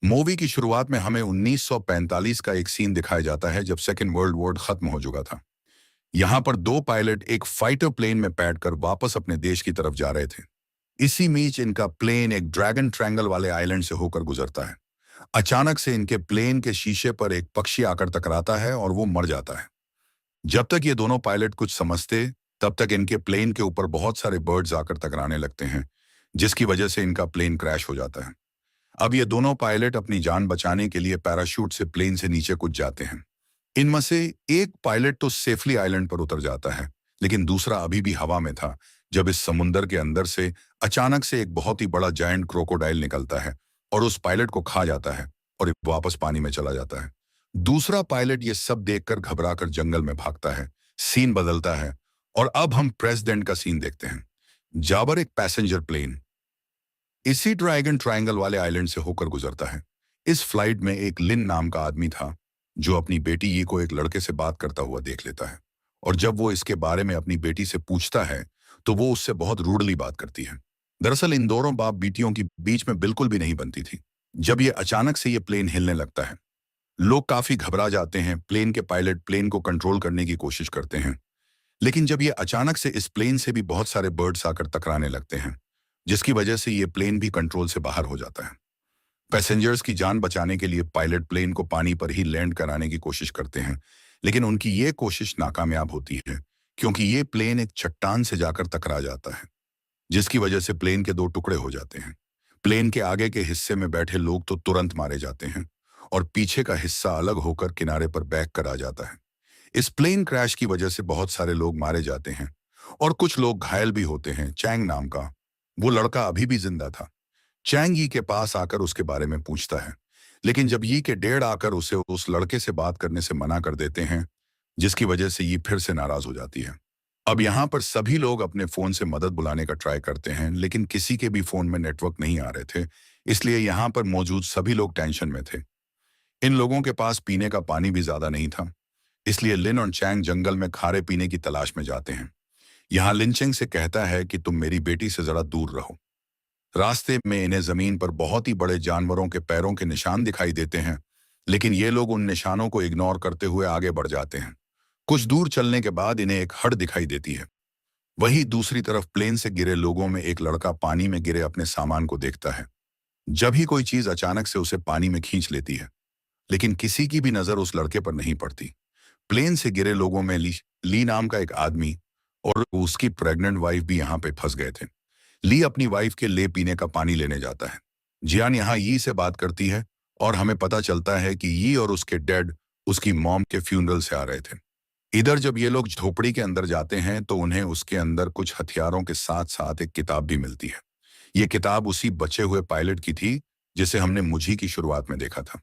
Movie की शुरुआत में हमें 1945 का एक सीन दिखाया जाता है जब सेकेंड वर्ल्ड वॉर खत्म हो चुका था। यहाँ पर दो पायलट एक फाइटर प्लेन में बैठकर वापस अपने देश की तरफ जा रहे थे। इसी बीच इनका प्लेन एक ड्रैगन ट्रायंगल वाले आइलैंड से होकर गुजरता है। अचानक से इनके प्लेन के शीशे पर एक पक्षी आकर टकराता है और वो मर जाता है। जब तक ये दोनों पायलट कुछ समझते, तब तक इनके प्लेन के ऊपर बहुत सारे बर्ड्स आकर टकराने लगते हैं, जिसकी वजह से इनका प्लेन क्रैश हो जाता है। अब ये दोनों पायलट अपनी जान बचाने के लिए पैराशूट से प्लेन से नीचे कूद जाते हैं। इनमें से एक पायलट तो सेफली आइलैंड पर उतर जाता है, लेकिन दूसरा अभी भी हवा में था जब इस समुंदर के अंदर से अचानक से एक बहुत ही बड़ा जायंट क्रोकोडाइल निकलता है और उस पायलट को खा जाता है और वापस पानी में चला जाता है। दूसरा पायलट ये सब देखकर घबराकर जंगल में भागता है। सीन बदलता है और अब हम प्रेसिडेंट का सीन देखते हैं। जाबर एक पैसेंजर प्लेन इसी ड्रैगन ट्रायंगल वाले आइलैंड से होकर गुजरता है। इस फ्लाइट में एक लिन नाम का आदमी था जो अपनी बेटी ये को एक लड़के से बात करता हुआ देख लेता है, और जब वो इसके बारे में अपनी बेटी से पूछता है तो वो उससे बहुत रूडली बात करती है। दरअसल इन दोनों बाप बेटियों की बीच में बिल्कुल भी नहीं बनती थी। जब ये अचानक से ये प्लेन हिलने लगता है, लोग काफी घबरा जाते हैं। प्लेन के पायलट प्लेन को कंट्रोल करने की कोशिश करते हैं, लेकिन जब ये अचानक से इस प्लेन से भी बहुत सारे बर्ड्स आकर टकराने लगते हैं, जिसकी वजह से ये प्लेन भी कंट्रोल से बाहर हो जाता है। पैसेंजर्स की जान बचाने के लिए पायलट प्लेन को पानी पर ही लैंड कराने की कोशिश करते हैं, लेकिन उनकी ये कोशिश नाकामयाब होती है क्योंकि ये प्लेन एक चट्टान से जाकर टकरा जाता है, जिसकी वजह से प्लेन के दो टुकड़े हो जाते हैं। प्लेन के आगे के हिस्से में बैठे लोग तो तुरंत मारे जाते हैं और पीछे का हिस्सा अलग होकर किनारे पर बैक कर आ जाता है। इस प्लेन क्रैश की वजह से बहुत सारे लोग मारे जाते हैं और कुछ लोग घायल भी होते हैं। चैंग नाम का वो लड़का अभी भी जिंदा था। चैंग यी के पास आकर उसके बारे में पूछता है, लेकिन जब यी के डेड आकर उसे उस लड़के से बात करने से मना कर देते हैं, जिसकी वजह से यी फिर से नाराज हो जाती है। अब यहाँ पर सभी लोग अपने फोन से मदद बुलाने का ट्राई करते हैं, लेकिन किसी के भी फोन में नेटवर्क नहीं आ रहे थे, इसलिए यहाँ पर मौजूद सभी लोग टेंशन में थे। इन लोगों के पास पीने का पानी भी ज्यादा नहीं था, इसलिए लिन और चैंग जंगल में खारे पीने की तलाश में जाते हैं। यहाँ लिन चैंग से कहता है कि तुम मेरी बेटी से जरा दूर रहो। रास्ते में इन्हें जमीन पर बहुत ही बड़े जानवरों के पैरों के निशान दिखाई देते हैं, लेकिन ये लोग उन निशानों को इग्नोर करते हुए आगे बढ़ जाते हैं। कुछ दूर चलने के बाद इन्हें एक हड़ दिखाई देती है। वहीं दूसरी तरफ प्लेन से गिरे लोगों में एक लड़का पानी में गिरे अपने सामान को देखता है। जब ही कोई चीज अचानक से उसे पानी में खींच लेती है, लेकिन किसी की भी नजर उस लड़के पर नहीं पड़ती। प्लेन से गिरे लोगों में ली नाम का एक आदमी और उसकी प्रेग्नेंट वाइफ भी यहाँ पे फंस गए थे। ली अपनी वाइफ के ले पीने का पानी लेने जाता है। जियान यहाँ यी से बात करती है और हमें पता चलता है कि यी और उसके डैड उसकी मॉम के फ्यूनरल से आ रहे थे। इधर जब ये लोग झोपड़ी के अंदर जाते हैं तो उन्हें उसके अंदर कुछ हथियारों के साथ साथ एक किताब भी मिलती है। ये किताब उसी बचे हुए पायलट की थी जिसे हमने मुझी की शुरुआत में देखा था।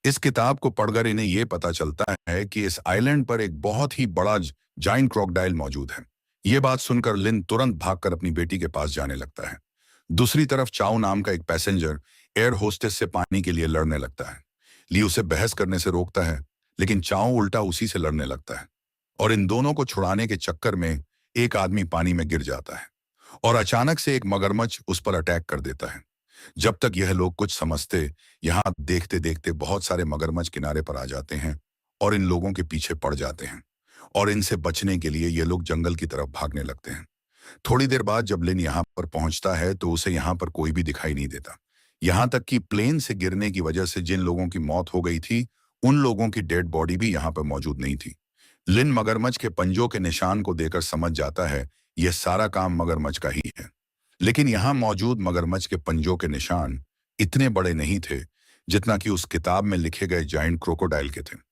इस किताब को पढ़कर इन्हें यह पता चलता है कि इस आइलैंड पर एक बहुत ही बड़ा जाइंट क्रोकोडाइल मौजूद है। ये बात सुनकर लिन तुरंत भागकर अपनी बेटी के पास जाने लगता है। दूसरी तरफ चाओ नाम का एक पैसेंजर एयर होस्टेस से पानी के लिए लड़ने लगता है। ली उसे बहस करने से रोकता है, लेकिन चाओ उल्टा उसी से लड़ने लगता है और इन दोनों को छुड़ाने के चक्कर में एक आदमी पानी में गिर जाता है और अचानक से एक मगरमच्छ उस पर अटैक कर देता है। जब तक यह लोग कुछ समझते, यहाँ देखते देखते बहुत सारे मगरमच्छ किनारे पर आ जाते हैं और इन लोगों के पीछे पड़ जाते हैं और इनसे बचने के लिए ये लोग जंगल की तरफ भागने लगते हैं। थोड़ी देर बाद जब लिन यहाँ पर पहुंचता है तो उसे यहाँ पर कोई भी दिखाई नहीं देता। यहाँ तक कि प्लेन से गिरने की वजह से जिन लोगों की मौत हो गई थी, उन लोगों की डेड बॉडी भी यहाँ पर मौजूद नहीं थी। लिन मगरमच्छ के पंजों के निशान को देकर समझ जाता है यह सारा काम मगरमच्छ का ही है, लेकिन यहाँ मौजूद मगरमच्छ के पंजों के निशान इतने बड़े नहीं थे जितना कि उस किताब में लिखे गए जाइंट क्रोकोडाइल के थे।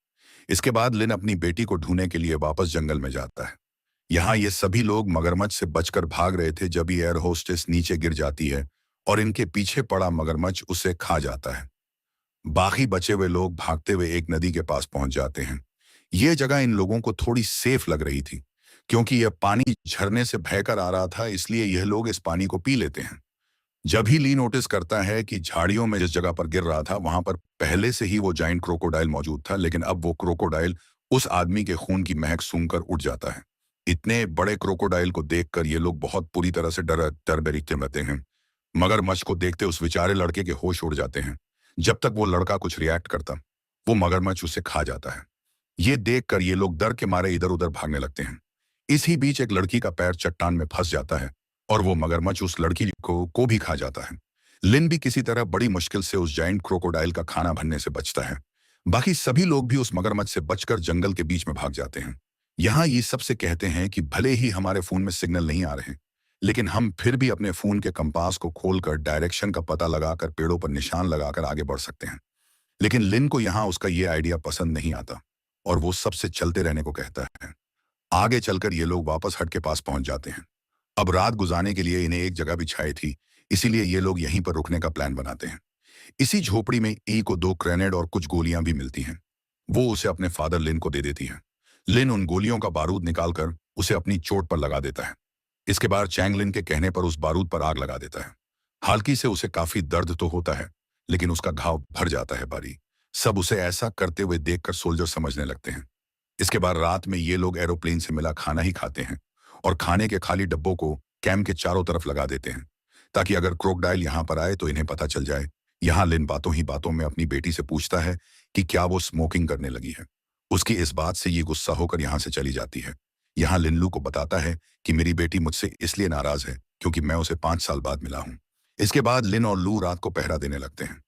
इसके बाद लिन अपनी बेटी को ढूंढने के लिए वापस जंगल में जाता है। यहाँ ये सभी लोग मगरमच्छ से बचकर भाग रहे थे जब एयर होस्टेस नीचे गिर जाती है और इनके पीछे पड़ा मगरमच्छ उसे खा जाता है। बाकी बचे हुए लोग भागते हुए एक नदी के पास पहुंच जाते हैं। ये जगह इन लोगों को थोड़ी सेफ लग रही थी क्योंकि यह पानी झरने से बहकर आ रहा था, इसलिए यह लोग इस पानी को पी लेते हैं। जब ही ली नोटिस करता है कि झाड़ियों में जिस जगह पर गिर रहा था वहां पर पहले से ही वो जाइंट क्रोकोडाइल मौजूद था, लेकिन अब वो क्रोकोडाइल उस आदमी के खून की महक सूंघकर उठ जाता है। इतने बड़े क्रोकोडाइल को देखकर ये लोग बहुत पूरी तरह से डर डरते रहते हैं। मगरमच्छ को देखते उस बेचारे लड़के के होश उड़ जाते हैं। जब तक वो लड़का कुछ रिएक्ट करता, वो मगरमच्छ उसे खा जाता है। ये देखकर ये लोग डर के मारे इधर उधर भागने लगते हैं। इसी बीच एक लड़की का पैर चट्टान में फंस जाता है और वो मगरमच्छ उस लड़की को भी खा जाता है। लिन भी किसी तरह बड़ी मुश्किल से उस जाइंट क्रोकोडाइल का खाना बनने से बचता है। बाकी सभी लोग भी उस मगरमच्छ से बचकर जंगल के बीच में भाग जाते हैं। यहाँ ये सबसे कहते हैं कि भले ही हमारे फोन में सिग्नल नहीं आ रहे, लेकिन हम फिर भी अपने फोन के कंपास को खोलकर डायरेक्शन का पता लगाकर पेड़ों पर निशान लगाकर आगे बढ़ सकते हैं। लेकिन लिन को यहाँ उसका ये आइडिया पसंद नहीं आता और वो सबसे चलते रहने को कहता है। आगे चलकर ये लोग वापस हट के पास पहुंच जाते हैं। अब रात गुजारने के लिए इन्हें एक जगह भी छाई थी, इसीलिए ये लोग यहीं पर रुकने का प्लान बनाते हैं। इसी झोपड़ी में ई को 2 ग्रेनेड और कुछ गोलियां भी मिलती हैं। वो उसे अपने फादर लिन को दे देती है। लिन उन गोलियों का बारूद निकालकर उसे अपनी चोट पर लगा देता है। इसके बाद चैंग लिन के कहने पर उस बारूद पर आग लगा देता है। हल्की से उसे काफी दर्द तो होता है, लेकिन उसका घाव भर जाता है बारी। सब उसे ऐसा करते हुए देखकर सोल्जर समझने लगते हैं। इसके बाद रात में ये लोग एरोप्लेन से मिला खाना ही खाते हैं और खाने के खाली डब्बों को कैंप के चारों तरफ लगा देते हैं, ताकि अगर क्रोकोडाइल यहाँ पर आए तो इन्हें पता चल जाए। यहाँ लिन बातों ही बातों में अपनी बेटी से पूछता है कि क्या वो स्मोकिंग करने लगी है। उसकी इस बात से ये गुस्सा होकर यहाँ से चली जाती है। यहाँ लिन लू को बताता है कि मेरी बेटी मुझसे इसलिए नाराज है क्योंकि मैं उसे 5 साल बाद मिला हूँ। इसके बाद लिन और लू रात को पहरा देने लगते हैं।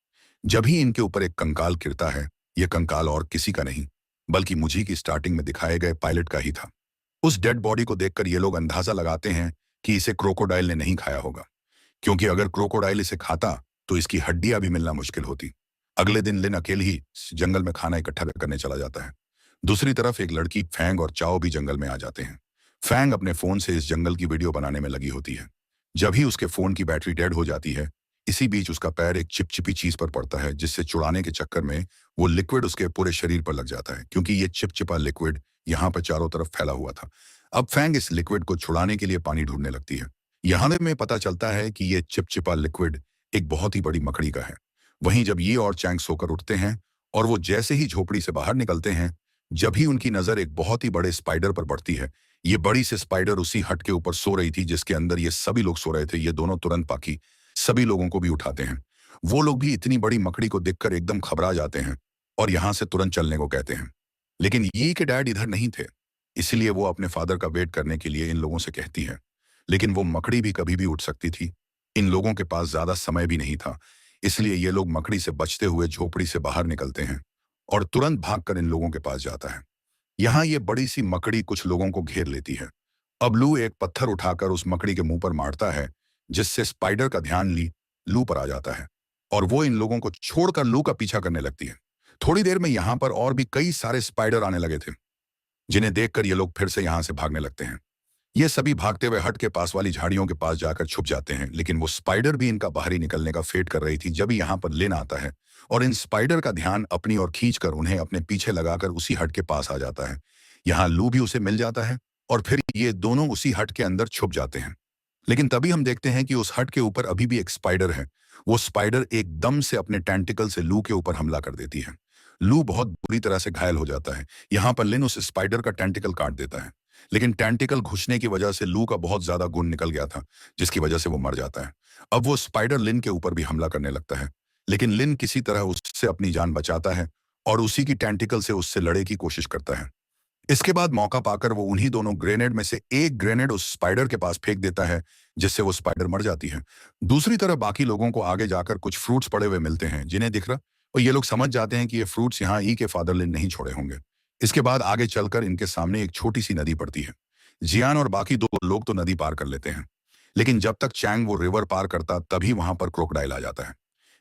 जब ही इनके ऊपर एक कंकाल गिरता है, यह कंकाल और किसी का नहीं बल्कि मुझी की स्टार्टिंग में दिखाए गए पायलट का ही था। उस डेड बॉडी को देखकर ये लोग अंदाजा लगाते हैं कि इसे क्रोकोडाइल ने नहीं खाया होगा, क्योंकि अगर क्रोकोडाइल इसे खाता तो इसकी हड्डियां भी मिलना मुश्किल होती। अगले दिन लिन अकेले ही जंगल में खाना इकट्ठा करने चला जाता है। दूसरी तरफ एक लड़की फैंग और चाओ भी जंगल में आ जाते हैं। फैंग अपने फोन से इस जंगल की वीडियो बनाने में लगी होती है। जब ही उसके फोन की बैटरी डेड हो जाती है, इसी बीच उसका पैर एक चिपचिपी चीज पर पड़ता है, जिससे छुड़ाने के चक्कर में वो लिक्विड उसके पूरे शरीर पर लग जाता है, क्योंकि ये चिपचिपा लिक्विड यहाँ पर चारों तरफ फैला हुआ था। अब फैंग इस लिक्विड को छुड़ाने के लिए पानी ढूंढने लगती है। यहाँ में पता चलता है कि ये चिपचिपा लिक्विड एक बहुत ही बड़ी मकड़ी का है। वहीं जब ये और चैंग सोकर उठते हैं और वो जैसे ही झोपड़ी से बाहर निकलते हैं, जब ही उनकी नजर एक बहुत ही बड़े स्पाइडर पर पड़ती है। ये बड़ी से स्पाइडर उसी हट के ऊपर सो रही थी जिसके अंदर ये सभी लोग सो रहे थे। ये दोनों तुरंत पाकी सभी लोगों को भी उठाते हैं। वो लोग भी इतनी बड़ी मकड़ी को देखकर एकदम घबरा जाते हैं और यहाँ से तुरंत चलने को कहते हैं। लेकिन ये के डैड इधर नहीं थे, इसलिए वो अपने फादर का वेट करने के लिए इन लोगों से कहती है। लेकिन वो मकड़ी भी कभी भी उठ सकती थी। इन लोगों के पास ज्यादा समय भी नहीं था, इसलिए ये लोग मकड़ी से बचते हुए झोपड़ी से बाहर निकलते हैं और तुरंत भागकर इन लोगों के पास जाता है। यहाँ ये बड़ी सी मकड़ी कुछ लोगों को घेर लेती है। अब लू एक पत्थर उठाकर उस मकड़ी के मुंह पर मारता है, जिससे स्पाइडर का ध्यान लू पर आ जाता है और वो इन लोगों को छोड़कर लू का पीछा करने लगती है। थोड़ी देर में यहाँ पर और भी कई सारे स्पाइडर आने लगे थे, जिन्हें देखकर ये लोग फिर से यहाँ से भागने लगते हैं। ये सभी भागते हुए हट के पास वाली झाड़ियों के पास जाकर छुप जाते हैं, लेकिन वो स्पाइडर भी इनका बाहरी निकलने का फेट कर रही थी। जब यहाँ पर लिन आता है और इन स्पाइडर का ध्यान अपनी ओर खींचकर उन्हें अपने पीछे लगाकर उसी हट के पास आ जाता है। यहाँ लू भी उसे मिल जाता है और फिर ये दोनों उसी हट के अंदर छुप जाते हैं। लेकिन तभी हम देखते हैं कि उस हट के ऊपर अभी भी एक स्पाइडर है। वो स्पाइडर एकदम से अपने टेंटिकल से लू के ऊपर हमला कर देती है। लू बहुत बुरी तरह से घायल हो जाता है। यहाँ पर लिन उस स्पाइडर का टेंटिकल काट देता है, लेकिन टेंटिकल घुसने की वजह से लू का बहुत ज्यादा खून निकल गया था, जिसकी वजह से वो मर जाता है। अब वो स्पाइडर लिन के ऊपर भी हमला करने लगता है, लेकिन लिन किसी तरह उससे अपनी जान बचाता है और उसी की टेंटिकल से उससे लड़े की कोशिश करता है। इसके बाद मौका पाकर वो उन्हीं दोनों ग्रेनेड में से एक ग्रेनेड उस स्पाइडर के पास फेंक देता है, जिससे वो स्पाइडर मर जाती है। दूसरी तरफ बाकी लोगों को आगे जाकर कुछ फ्रूट्स पड़े हुए मिलते हैं, जिन्हें दिख रहा, और ये लोग समझ जाते हैं कि ये फ्रूट्स यहाँ ई के फादर लिन नहीं छोड़े होंगे। इसके बाद आगे चलकर इनके सामने एक छोटी सी नदी पड़ती है। जियान और बाकी 2 लोग तो नदी पार कर लेते हैं, लेकिन जब तक चैंग वो रिवर पार करता तभी वहां पर क्रोकोडाइल आ जाता है।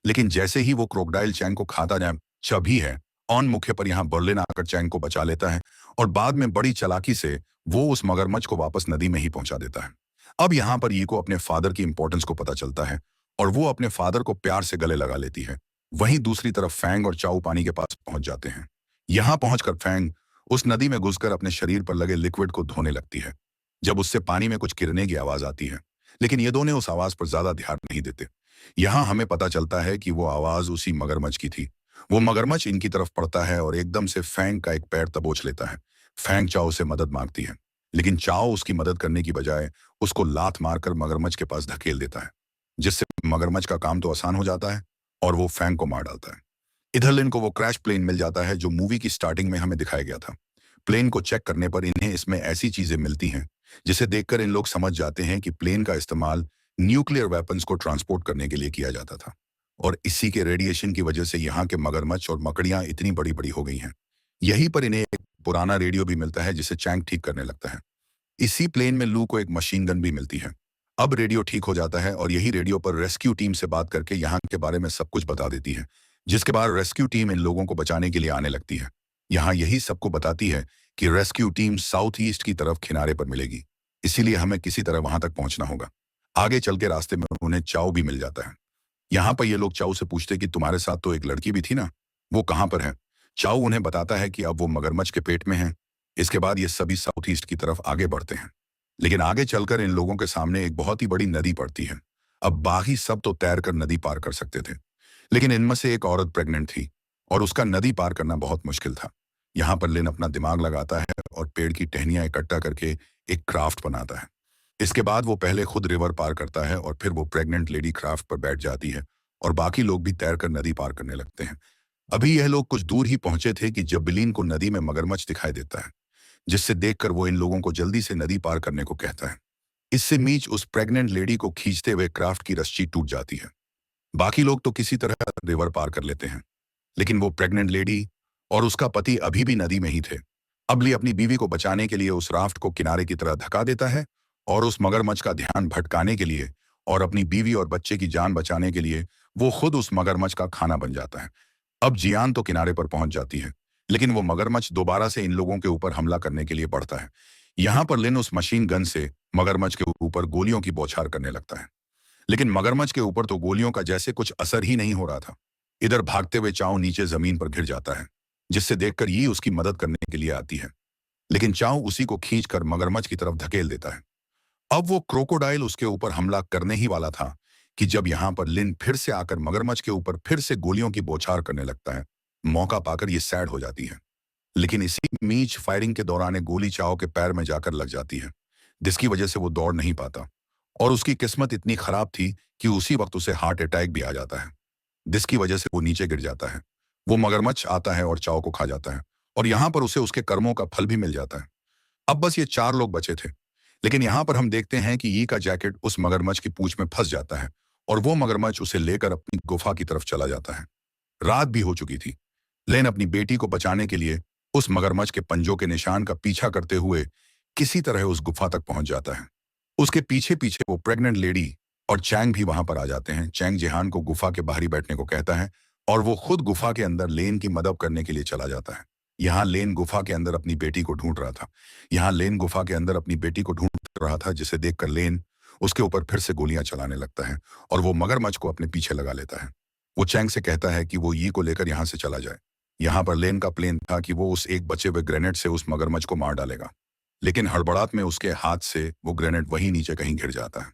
लेकिन जैसे ही वो क्रोकोडाइल चैंग को खाता जाए तभी है ऑन मुख्य पर यहाँ बर्लिन आकर चैंग को बचा लेता है और बाद में बड़ी चालाकी से वो उस मगरमच्छ को वापस नदी में ही पहुंचा देता है। अब यहाँ पर ये को अपने फादर की इंपॉर्टेंस को पता चलता है और वो अपने फादर को प्यार से गले लगा लेती है। वहीं दूसरी तरफ फैंग और चाऊ पानी के पास पहुंच जाते हैं। यहाँ पहुंचकर फैंग उस नदी में घुसकर अपने शरीर पर लगे लिक्विड को धोने लगती है। जब उससे पानी में कुछ गिरने की आवाज आती है, लेकिन ये दोनों उस आवाज पर ज्यादा ध्यान नहीं देते। यहाँ हमें पता चलता है कि वो आवाज उसी मगरमच्छ की थी। वो मगरमच्छ इनकी तरफ पड़ता है और एकदम से फैंग का एक पैर दबोच लेता है। फैंग चाओ से मदद मांगती है, लेकिन चाओ उसकी मदद करने की बजाय उसको लात मारकर मगरमच्छ के पास धकेल देता है, जिससे मगरमच्छ का काम तो आसान हो जाता है और वो फैंग को मार डालता है। इधर लिन को वो क्रैश प्लेन मिल जाता है जो मूवी की स्टार्टिंग में हमें दिखाया गया था। प्लेन को चेक करने पर इन्हें इसमें ऐसी चीजें मिलती हैं जिसे देखकर इन लोग समझ जाते हैं कि प्लेन का इस्तेमाल न्यूक्लियर वेपन्स को ट्रांसपोर्ट करने के लिए किया जाता था। और इसी के रेडिएशन की वजह से यहाँ के मगरमच्छ और मकड़ियाँ इतनी बड़ी बड़ी हो गई हैं। यहीं पर इन्हें एक पुराना रेडियो भी मिलता है जिसे चैंग ठीक करने लगता है। इसी प्लेन में लू को एक मशीन गन भी मिलती है। अब रेडियो ठीक हो जाता है और यही रेडियो पर रेस्क्यू टीम से बात करके यहाँ के बारे में सब कुछ बता देती है, जिसके बाद रेस्क्यू टीम इन लोगों को बचाने के लिए आने लगती है। यहाँ यही सबको बताती है कि रेस्क्यू टीम साउथ ईस्ट की तरफ किनारे पर मिलेगी, इसीलिए हमें किसी तरह वहां तक पहुंचना होगा। आगे चल के रास्ते में उन्हें चाउ भी मिल जाता है। यहाँ पर ये लोग चाउ से पूछते कि तुम्हारे साथ तो एक लड़की भी थी ना, वो कहाँ पर है। चाउ उन्हें बताता है कि अब वो मगरमच्छ के पेट में है। इसके बाद ये सभी साउथ ईस्ट की तरफ आगे बढ़ते हैं, लेकिन आगे चलकर इन लोगों के सामने एक बहुत ही बड़ी नदी पड़ती है। अब बाकी सब तो तैर कर नदी पार कर सकते थे, लेकिन इनमें से एक औरत प्रेग्नेंट थी और उसका नदी पार करना बहुत मुश्किल था। यहाँ पर लिन अपना दिमाग लगाता है और पेड़ की टहनियां इकट्ठा करके एक क्राफ्ट बनाता है। इसके बाद वो पहले खुद रिवर पार करता है और फिर वो प्रेग्नेंट लेडी क्राफ्ट पर बैठ जाती है और बाकी लोग भी तैरकर नदी पार करने लगते हैं। अभी यह लोग कुछ दूर ही पहुंचे थे कि जब बिलीन को नदी में मगरमच्छ दिखाई देता है, जिससे देखकर वो इन लोगों को जल्दी से नदी पार करने को कहता है। इससे मीच उस प्रेग्नेंट लेडी को खींचते हुए क्राफ्ट की रस्सी टूट जाती है। बाकी लोग तो किसी तरह रिवर पार कर लेते हैं, लेकिन वो प्रेग्नेंट लेडी और उसका पति अभी भी नदी में ही थे। अब ली अपनी बीवी को बचाने के लिए उस राफ्ट को किनारे की तरह धक्का देता है और उस मगरमच्छ का ध्यान भटकाने के लिए और अपनी बीवी और बच्चे की जान बचाने के लिए वो खुद उस मगरमच्छ का खाना बन जाता है। अब जियान तो किनारे पर पहुंच जाती है, लेकिन वो मगरमच्छ दोबारा से इन लोगों के ऊपर हमला करने के लिए बढ़ता है। यहाँ पर लिन उस मशीन गन से मगरमच्छ के ऊपर गोलियों की बौछार करने लगता है, लेकिन मगरमच्छ के ऊपर तो गोलियों का जैसे कुछ असर ही नहीं हो रहा था। इधर भागते हुए चाऊ नीचे जमीन पर गिर जाता है, जिससे देखकर ये उसकी मदद करने के लिए आती है, लेकिन चाऊ उसी को खींचकर मगरमच्छ की तरफ धकेल देता है। अब वो क्रोकोडाइल उसके ऊपर हमला करने ही वाला था कि जब यहाँ पर लिन फिर से आकर मगरमच्छ के ऊपर फिर से गोलियों की बौछार करने लगता है। मौका पाकर ये सैड हो जाती है, लेकिन इसी मीच फायरिंग के दौरान एक गोली चाओ के पैर में जाकर लग जाती है, जिसकी वजह से वो दौड़ नहीं पाता और उसकी किस्मत इतनी खराब थी कि उसी वक्त उसे हार्ट अटैक भी आ जाता है, जिसकी वजह से वो नीचे गिर जाता है। वो मगरमच्छ आता है और चाओ को खा जाता है और यहाँ पर उसे उसके कर्मों का फल भी मिल जाता है। अब बस ये 4 लोग बचे थे, लेकिन यहाँ पर हम देखते हैं कि यी का जैकेट उस मगरमच्छ की पूंछ में फंस जाता है और वो मगरमच्छ उसे लेकर अपनी गुफा की तरफ चला जाता है। रात भी हो चुकी थी। लेन अपनी बेटी को बचाने के लिए उस मगरमच्छ के पंजों के निशान का पीछा करते हुए किसी तरह उस गुफा तक पहुंच जाता है। उसके पीछे पीछे वो प्रेग्नेंट लेडी और चैंग भी वहां पर आ जाते हैं। चैंग जेहान को गुफा के बाहर ही बैठने को कहता है और वो खुद गुफा के अंदर लेन की मदद करने के लिए चला जाता है। यहाँ लेन गुफा के अंदर अपनी बेटी को ढूंढ रहा था। यहाँ लेन गुफा के अंदर अपनी बेटी को ढूंढ रहा था, जिसे देखकर लेन उसके ऊपर फिर से गोलियां चलाने लगता है और वो मगरमच्छ को अपने पीछे लगा लेता है। वो चैंग से कहता है कि वो यी को लेकर यहाँ से चला जाए। यहाँ पर लेन का प्लान था कि वो उस एक बचे हुए ग्रेनेड से उस मगरमच्छ को मार डालेगा, लेकिन हड़बड़ाहट में उसके हाथ से वो ग्रेनेड वहीं नीचे कहीं गिर जाता है।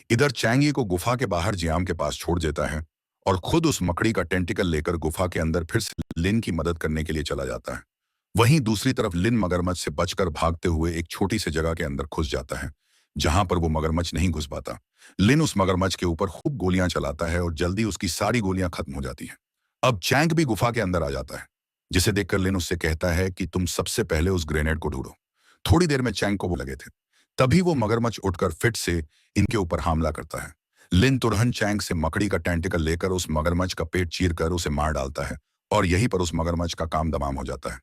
इधर चैंग यी को गुफा के बाहर जियाम के पास छोड़ देता है और खुद उस मकड़ी का टेंटिकल लेकर गुफा के अंदर फिर से लिन की मदद करने के लिए चला जाता है। वहीं दूसरी तरफ लिन मगरमच्छ से बचकर भागते हुए एक छोटी सी जगह के अंदर घुस जाता है, जहां पर वो मगरमच्छ नहीं घुस पाता। लिन उस मगरमच्छ के ऊपर खूब गोलियां चलाता है और जल्दी उसकी सारी गोलियां खत्म हो जाती हैं। अब चैंग भी गुफा के अंदर आ जाता है, जिसे देखकर लिन उससे कहता है कि तुम सबसे पहले उस ग्रेनेड को ढूंढो। थोड़ी देर में चैंग को वो लगे थे, तभी वो मगरमच्छ उठकर फिट से इनके ऊपर हमला करता है। लिन तुरंत चैंग से मकड़ी का टेंटिकल लेकर उस मगरमच्छ का पेट चीर कर उसे मार डालता है और यहीं पर उस मगरमच्छ का काम तमाम हो जाता है।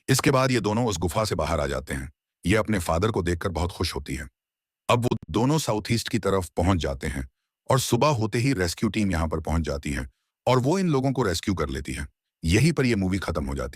इसके बाद ये दोनों उस गुफा से बाहर आ जाते हैं। ये अपने फादर को देखकर बहुत खुश होती है। अब वो दोनों साउथ ईस्ट की तरफ पहुंच जाते हैं और सुबह होते ही रेस्क्यू टीम यहां पर पहुंच जाती है और वो इन लोगों को रेस्क्यू कर लेती है। यहीं पर ये मूवी खत्म हो जाती है।